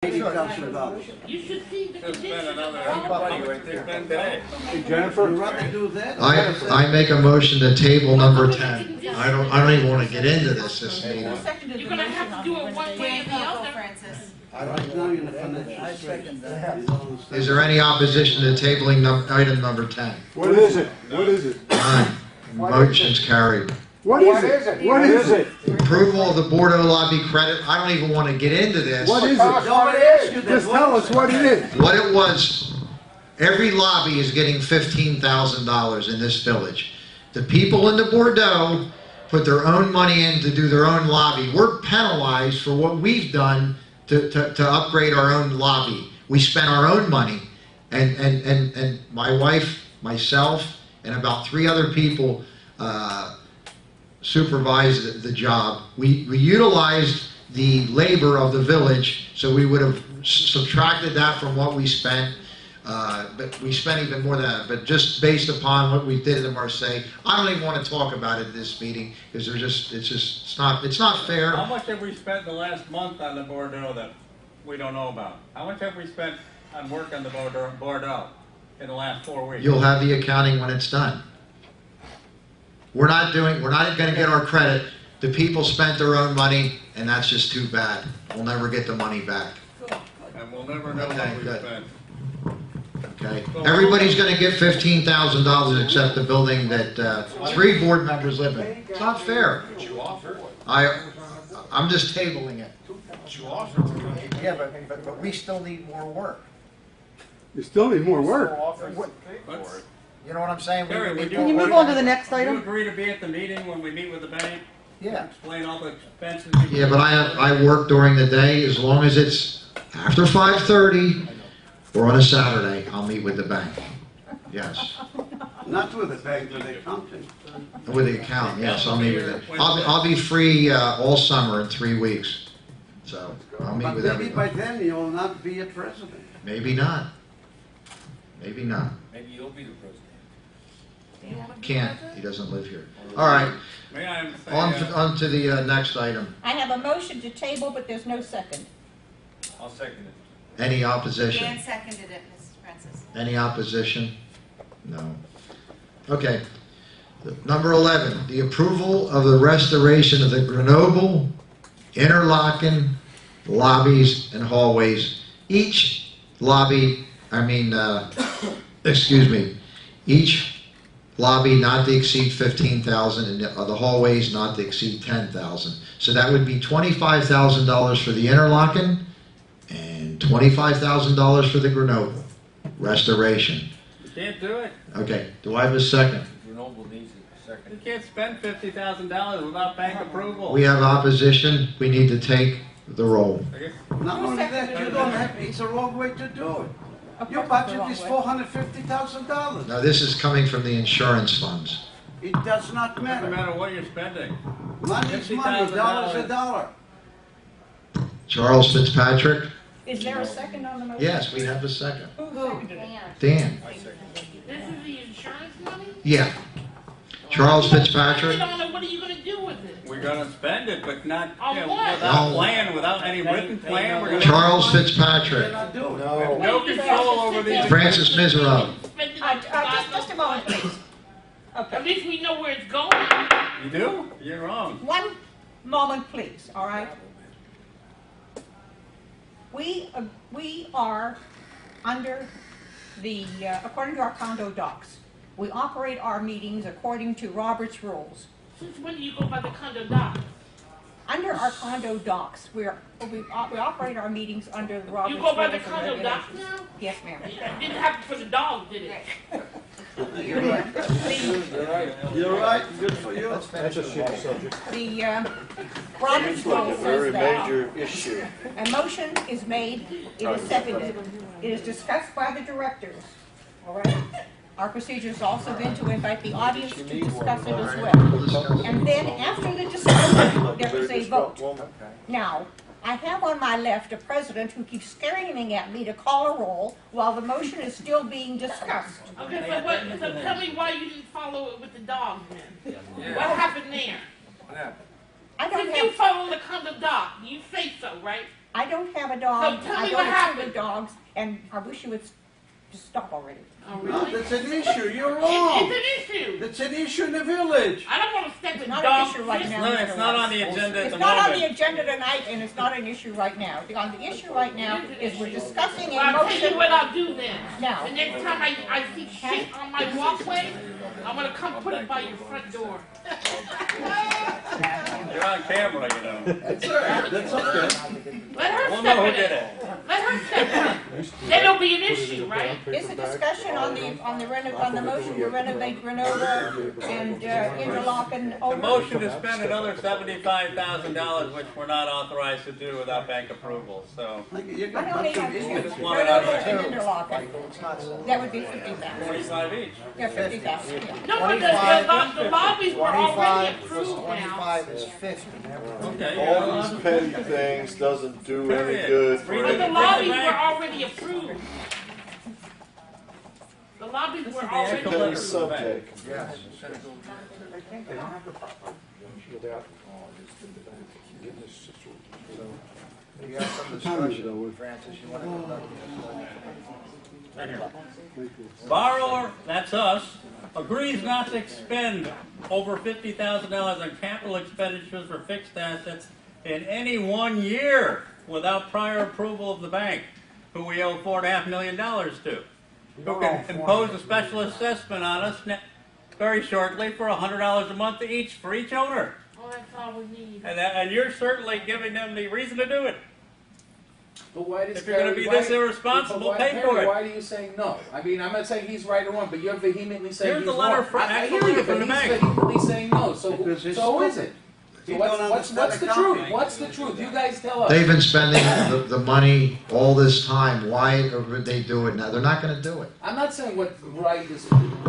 $80,000. You should see the Just spend condition of another the money right there. Spend today. Hey, Jennifer, you'd rather do that? I make a motion to table number 10. I don't even want to get into this meeting. You're gonna have to do it one way or the other. Francis. Right now you're in the financial straits. You don't understand. Is there any opposition to tabling item number 10? What is it? What is it? None. Motion's carried. What is it? What is it? Approval of the Bordeaux lobby credit. I don't even want to get into this. What is it? Nobody asked you that. Just tell us what it is. What it was, every lobby is getting $15,000 in this village. The people in the Bordeaux put their own money in to do their own lobby. We're penalized for what we've done to upgrade our own lobby. We spent our own money, and my wife, myself, and about 3 other people supervised the job. We utilized the labor of the village, so we would have subtracted that from what we spent. But we spent even more than that. But just based upon what we did in Marseille, I don't even want to talk about it in this meeting because it's not fair. How much have we spent the last month on the Bordeaux that we don't know about? How much have we spent on work on the Bordeaux in the last 4 weeks? You'll have the accounting when it's done. We're not going to get our credit. The people spent their own money, and that's just too bad. We'll never get the money back. And we'll never know Okay, what we good. spent. Okay? Everybody's going to get $15,000 except the building that 3 board members live in. It's not fair. I'm just tabling it. Yeah, but we still need more work. You still need more work. You know what I'm saying? Terry, would Can you move on to the next You item? agree to be at the meeting when we meet with the bank? Yeah. Explain all the expenses? Yeah, but I work during the day as long as it's after 5:30 or on a Saturday. I'll meet with the bank. Yes, Not with the bank, with the accountant. with the account. Yes, I'll meet with it. I'll be free all summer in 3 weeks, so I'll meet But with maybe by everybody. then you'll not be a president. Maybe not. Maybe not. Maybe you'll be the president. Can't. He doesn't live here. All right. May I say, On to the next item. I have a motion to table, but there's no second. I'll second it. Any opposition? Dan seconded it, Mrs. Francis. Any opposition? No. Okay. Number 11, the approval of the restoration of the Grenoble, Interlaken lobbies and hallways. Each lobby, each lobby not to exceed 15,000 and the hallways not to exceed 10,000. So that would be $25,000 for the Interlaken and $25,000 for the Grenoble restoration. you can't do it. Okay, do I have a second? Grenoble needs a You second. can't spend $50,000 without bank approval. We have opposition, we need to take the roll. I guess- Not only that, you don't have, it's the wrong way to do it. Your budget is $450,000. Now, this is coming from the insurance funds. It does not Doesn't matter. matter what you're spending. Money is money, dollar is a dollar. Charles Fitzpatrick? Is there a second on the motion? Yes, we have a second. Who seconded it? Dan? I second it. This is the insurance money? Yeah. Charles Fitzpatrick? What are you gonna do with it? We're gonna spend it, but not, On what? without No. plan, without any written plan, we're gonna. Charles They're Fitzpatrick. not doing it. No. No control over these. Francis Miserow. Just a moment, please. At Okay, least we know where it's going. You do? You're wrong. one moment, please, all right? We are under the, according to our condo docs, we operate our meetings according to Robert's rules. Since when do you go by the condo doc? Under our condo docs, we operate our meetings under the Robert's You rules go by the and condo doc regulations. now? Yes, ma'am. It didn't happen for the dog, did it? You're right, good for you. That's a shitty subject. The Robert's rule says that issue. a motion is made, it is seconded, it is discussed by the directors, all right? Our procedure has also been to invite the audience to discuss it as well. And then after the discussion, there is a vote. Now, I have on my left a president who keeps screaming at me to call a roll while the motion is still being discussed. Okay, so tell me why you didn't follow it with the dog then? What happened there? I don't Did you have, follow the condo doc? You say so, right? I don't have a dog, So tell I me don't what have happened. dogs, and I wish you would just stop already. Oh, No, really? that's an issue, you're It's wrong. an issue. It's an issue in the village. I don't want to step It's in not dog an issue right shit. now. No, it's not on the agenda at It's the not on the moment. agenda tonight, and it's not an issue right now. On the issue right now is we're discussing Well, a I'll tell you motion. what I'll do then. Now. The next time I see shit on my walkway, I'm gonna come put it by your front door. You're on camera, you know. That's okay. Let her We'll step know who in did it. it. Let her step in it. Then it'll be an issue, right? Is the discussion on the motion to renovate Renova and Interlochen The over? motion to spend another $75,000, which we're not authorized to do without bank approval, so. You I got a only bunch of have two, idiots. Renova and Interlochen. That would be 50,000. 45 each. Yeah, 50,000, yeah. No, but the lobbies were already approved now. is 50. Okay, All these petty things doesn't do any Period. good for Read But it. the any. lobbies were already approved. The lobbies were already Petty approved. subject. You have some discussion, Francis, you want to conduct a discussion? Borrower, that's us, agrees not to expend over $50,000 on capital expenditures for fixed assets in any 1 year without prior approval of the bank, who we owe $4.5 million to, who can impose a special assessment on us very shortly for $100 a month each for each owner. Oh, that's all we need. And you're certainly giving them the reason to do it. But why does If you're gonna Gary- be why- this irresponsible, but pay Harry, for it. Why are you saying no? I mean, I'm not saying he's right or wrong, but you're vehemently saying Here's he's the letter wrong. from- I actual hear you, letter from but the he's bank. vehemently saying no. So Because he's so is stupid. it? He So don't what's understand the accounting. truth? What's the truth? You guys tell us. They've been spending the money all this time. Why would they do it now? They're not gonna do it. I'm not saying what happened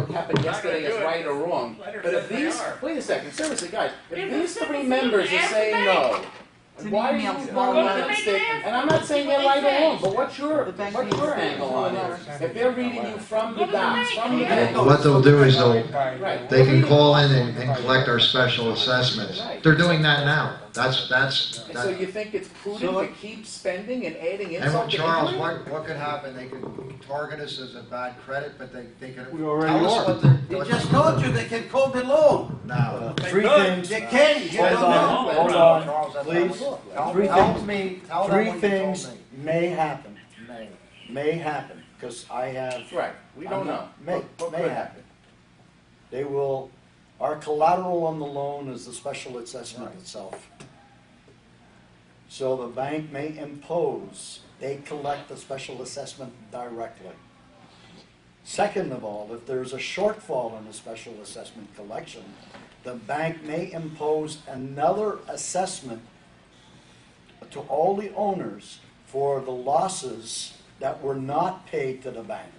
Not gonna yesterday is do it. right or wrong. Letter But says if they these, are. wait a second, seriously, guys, if It these was three simple. members are Ask the saying bank. no, why are you Go going to on the and bank say? and And I'm not ask saying them they're what right they or wrong, say. but what's your angle on it? If they're reading you from the Go to the docs, bank from the and bank. What they'll do is Right. they can call in and collect our special assessments. They're doing that now. And so you think it's prudent So- to keep spending and adding And insult to Charles, injury? what could happen? They could target us as a bad credit, but they could We already tell us are. what they're. He what just they're told doing. you they can call the loan. No. Three could. things. They can, you Hold don't on, know. hold Charles, on, that's please. not what- Three tell things, me, tell them three what you told things me. may happen, may happen, because I have. Right, we don't know. May What could happen. They will, our collateral on the loan is the special assessment itself. So the bank may impose, they collect the special assessment directly. Second of all, if there's a shortfall in the special assessment collection, the bank may impose another assessment to all the owners for the losses that were not paid to the bank.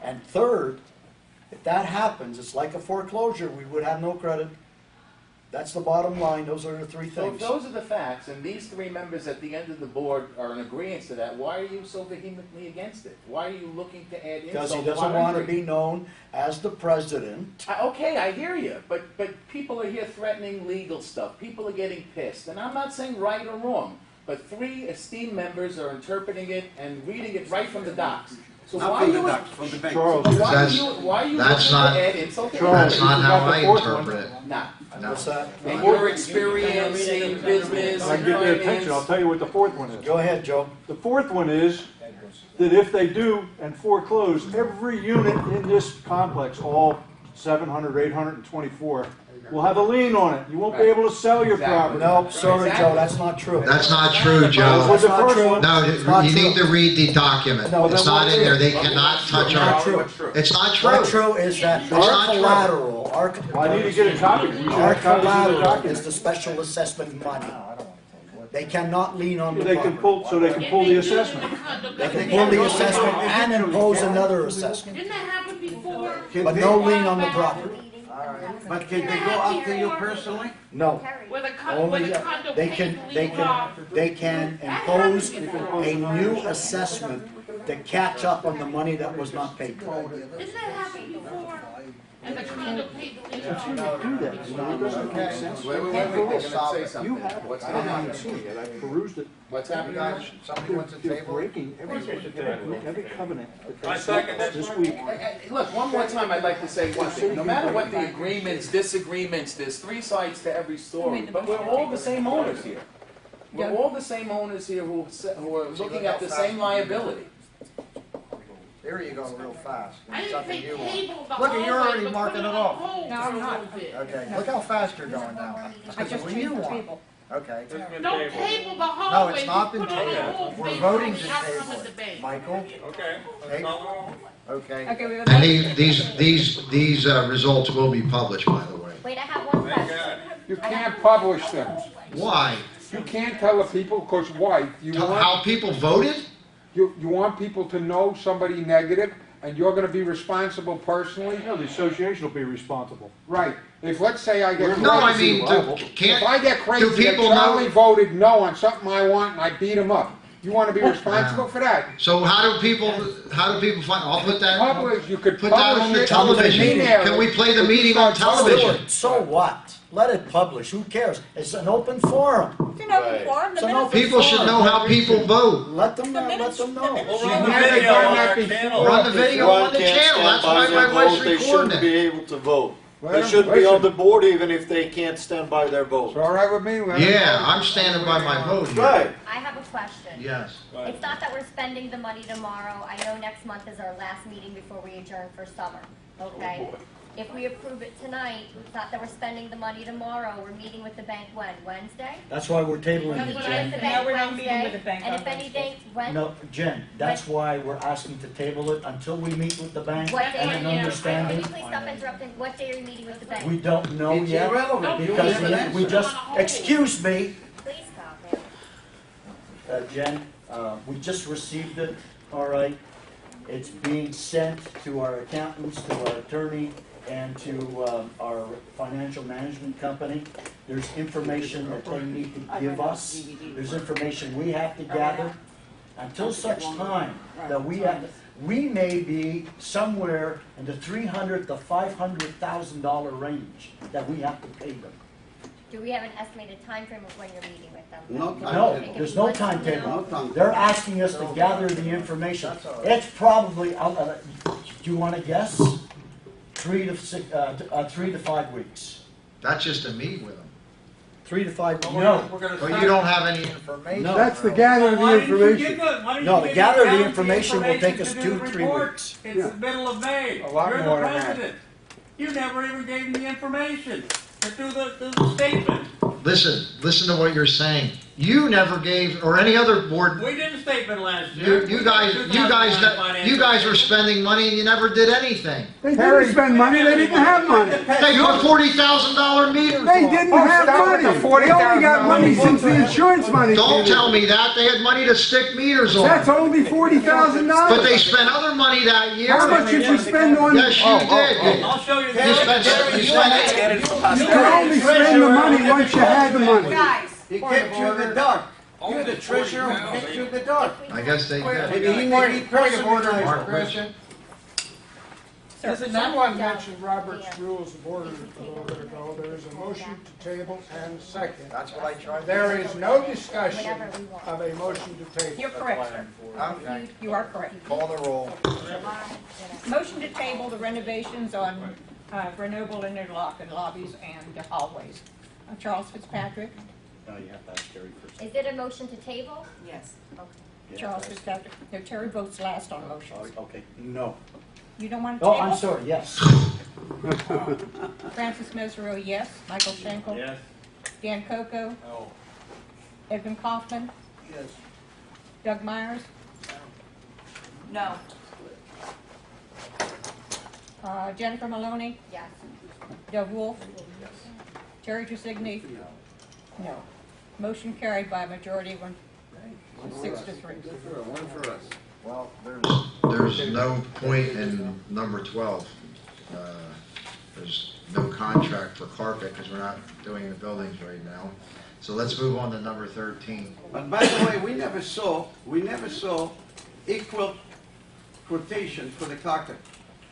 And third, if that happens, it's like a foreclosure, we would have no credit. That's the bottom line, those are the three So if things. those are the facts, and these three members at the end of the board are in agreement to that, why are you so vehemently against it? Why are you looking to add insult? Because he doesn't while want to injury? be known as the president. Okay, I hear you, but people are here threatening legal stuff. People are getting pissed, and I'm not saying right or wrong, but three esteemed members are interpreting it and reading it right from the docs. So Not why from are the you? docs, from the bank. Charles, Why are you That's looking not- to add insult to Charles, That's injury? not how I You got the fourth interpret it. Nah. No. What's that? And your experience in business I and get their attention, I'll finance. tell you what the fourth one is. Go ahead, Joe. The fourth one is that if they do and foreclose, every unit in this complex, all 700, 824, will have a lien on it. You won't be able to sell your Exactly. property. No, sorry, Joe, that's not true. That's not true, Well, Joe. with the That's not first true. one, No, It's not you need true. to read the document. No, It's then not what in there. is They it? cannot touch Not our, true. it's not Not true. true is that It's our not true. collateral, I need to get a copy. We should our have copies of the collateral is document. the special assessment money. They cannot lien on the They can property. pull, so they can pull the assessment. They can pull the assessment and impose another assessment, Didn't that happen before? Can but they- no lien on the property. But can they go after you personally? No. Where the Only, condo they pays can, to they leave can, off? they can impose a new assessment to catch up on the money that was not paid. Didn't that happen before? And the condo paid to leave If you do that, you know, it doesn't make sense. Wait, they're gonna say something. You have it. What's I haven't happening? seen it. I perused it. What's happening? Somebody wants to You're table? breaking every covenant that I they second set it. this week. Look, one more time, I'd like to say one thing. No matter what the agreements, disagreements, there's three sides to every story, but we're all the same owners here. We're all the same owners here who are looking at the same liability. There you go, real fast. I didn't Something say you want. table the Look, you're hallway, already but marking put it on off. hold No, for I'm a not. little bit. Okay, look how fast you're going now. I just What do you changed the want? table. Okay. Don't table the hallway, it's not just been put it on tabled. hold We're based voting on to the outcome table of the it. debate. Michael? Okay. Okay. Okay. Okay, we have a And motion. these results will be published, by the way. Wait, I have one question. You can't publish them. Why? You can't tell the people, because why? How people voted? You want people to know somebody negative, and you're gonna be responsible personally? No, the association will be responsible. Right. If, let's say I get No, I crazy, mean, if I get do crazy that people Charlie know? voted no on something I want and I beat him up, you wanna be responsible for that? So how do people find, I'll put that, Publish, you could put that on publish the it. television. email Can we it. play the You can meeting on start television? So what? Let it publish, who cares? It's an open forum. It's an open forum, the It's an minutes. open People should know how people vote. Let them know, let minutes- them the know. minutes- We'll run the never video done on that our before. channel. Run the video One on the can't channel, stand that's by why their my wife's vote. They recording shouldn't be it. able to vote. Let They 'em- shouldn't be listen, on the board even if they can't stand by their vote. It's all right with me. let 'em Yeah, vote. I'm standing by my vote here. Right. I have a question. Yes. It's not that we're spending the money tomorrow. I know next month is our last meeting before we adjourn for summer, okay? If we approve it tonight, it's not that we're spending the money tomorrow. We're meeting with the bank when? Wednesday? That's why we're tabling We're it, meeting with Jen. the No, bank we're not meeting Wednesday. with the bank And on if anything, Wednesday. when? No, Jen, that's why we're asking to table it until we meet with the bank What day and are an you, can understanding. you please stop interrupting? What day are you meeting with the bank? We don't know It's yet, irrelevant. because You haven't we answered. just, excuse me, Please stop it. Jen, we just received it, all right? It's being sent to our accountants, to our attorney, and to our financial management company. There's information that they need to give us. There's information we have to gather. Until such time that we may be somewhere in the $300,000 to $500,000 range that we have to pay them. Do we have an estimated time frame of when you're meeting with them? No No, It could there's be no months from timetable. now. No time. They're asking us to gather the information. It's probably, do you want to guess? 3 to 5 weeks. That's just to meet with them. 3 to 5, But no. We're gonna But you don't have any information. No. That's the gather Why the didn't you give information. why didn't No, you to give gather the county information will take us to do 2 the to 3 report? weeks. It's the middle of May. A lot You're more the than that. president. You never even gave me the information to do the statement. Listen to what you're saying. You never gave, or any other board, We did a statement last year. you guys were spending money and you never did anything. They didn't spend money, they didn't have money. They put $40,000 meters They on. didn't have money. They only got money since the insurance money. Don't tell me that. They had money to stick meters That's on. only $40,000. But they spent other money that year. How much did you spend on? Yes, you did. I'll show you. You spent, You could only spend the money once you had the money. Guys, He kept you in the dark. You're the treasurer who kept you in the dark. I guess they Maybe did. he may be personalized, Mark, Christian. Listen, Someone mentioned Robert's Rules of Order a little bit ago. There is a motion to table and second. That's what I tried. There is no discussion Whatever we want. of a motion to table. you're correct, sir. Okay. You are correct. Call the roll. Motion to table the renovations on Grenoble Interlock and lobbies and hallways. Charles Fitzpatrick, No, you have to ask Terry first. Is it a motion to table? Yes. Yeah, Charles that's- Fitzpatrick. No, Terry votes last on motions. Okay, no. You don't want to Oh, table? I'm sorry, yes. Francis Mesereau, yes. Michael Schenkel. Yes. Dan Coco. No. Edwin Kaufman. Yes. Doug Myers. No. Jennifer Maloney. Yes. Doug Wolf. Terry Tresigny. No. Motion carried by a majority of 6 to 3. One for us. Well, There's no point in number 12. There's no contract for carpet because we're not doing the buildings right now. So let's move on to number 13. And by the way, we never saw equal quotation for the carpet.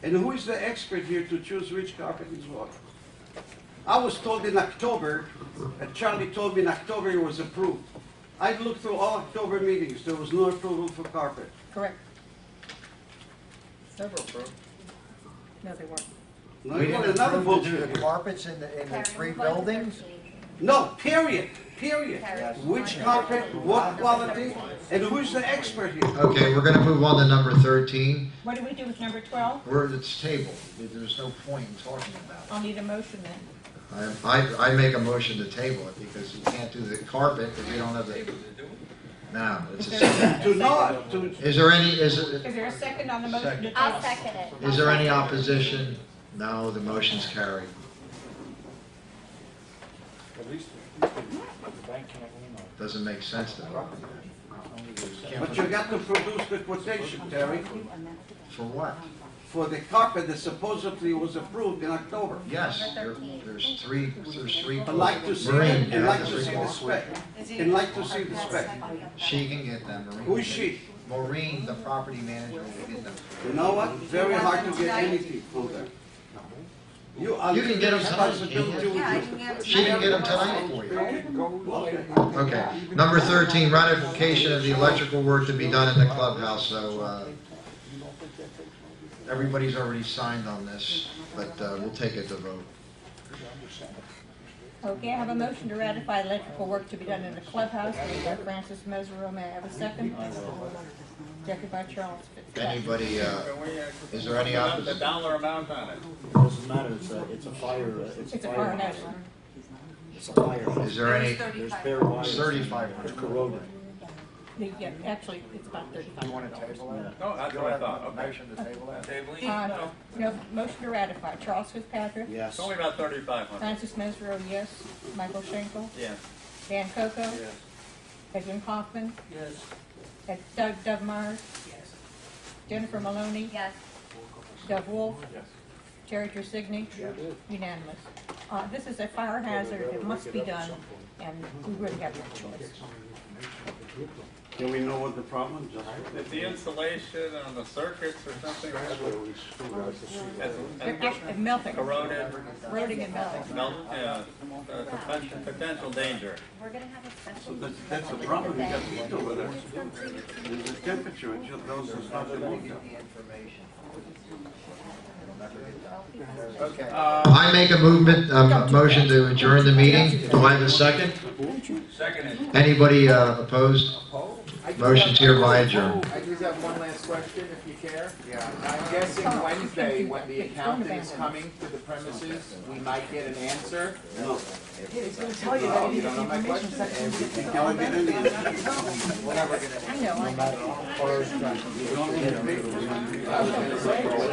And who is the expert here to choose which carpet is what? I was told in October, and Charlie told me in October it was approved. I looked through all October meetings, there was no approval for carpet. Correct. Never approved. No, they weren't. No, We you want didn't another approve to do bullshit the here. carpets in the Karen, three move on to buildings? 13. No, period. Karen, Which carpet, what quality, and who's the expert here? Okay, we're gonna move on to number 13. What do we do with number 12? It's tabled. There's no point in talking about it. I'll need a motion then. I make a motion to table it because you can't do the carpet if you don't have the, no, it's a second. To not, to, Is there any, Is there a second on the motion to table? I'll second it. is there any opposition? No, the motion's carried. At least the bank can't lean on it. Doesn't make sense to me. but you got to produce the quotation, Terry, For what? for the carpet that supposedly was approved in October. Yes, there's three. I'd like to see Marine, it, you I'd have like to to see the recall. spec. I'd like to see the spec. She can get them, Maureen. Who is she? Maureen, the property manager, will get them. You know what? Very hard to get anything from there. You can get them tonight, responsibility with you. She can get them tonight for you. Okay. Okay. Number 13, ratification of the electrical work to be done in the clubhouse, so, everybody's already signed on this, but, we'll take it to vote. Okay, I have a motion to ratify electrical work to be done in the clubhouse, made by Francis Mesereau. May I have a second? Seconded by Charles Fitzpatrick. Anybody, is there any The opposition? dollar amount on it. Doesn't matter, it's a fire, It's a fire hazard. It's a fire. Is there any, There's bare wires. 3,500. It's corroded. Yeah, actually, it's about 35. You want to table it? No, that's what I thought, okay. Motion to table it? Tabling? No, motion to ratify. Charles Fitzpatrick. Yes. It's only about 3,500. Francis Mesereau, yes. Michael Schenkel. Yes. Dan Coco. Edwin Kaufman. Yes. Doug Myers. Jennifer Maloney. Yes. Doug Wolf. Jerry Tersigny. Unanimous. This is a fire hazard. It must be done, and we really have no choice. Can we know what the problem is? If the installation on the circuits or something has Melting. corroded, Corroding and melting. potential danger. We're gonna have a special. That's the problem, you got heat over there. There's the temperature, it just those is not the heat. I make a motion to adjourn the meeting. Do I have a second? Second. Anybody opposed? Motion's hereby adjourned. I just have one last question, if you care. Yeah. I'm guessing Wednesday, when the accountant is coming to the premises, we might get an answer. No. He's gonna tell you that you don't know my question. You can't get any. I know. No matter how far it's done. I was gonna say,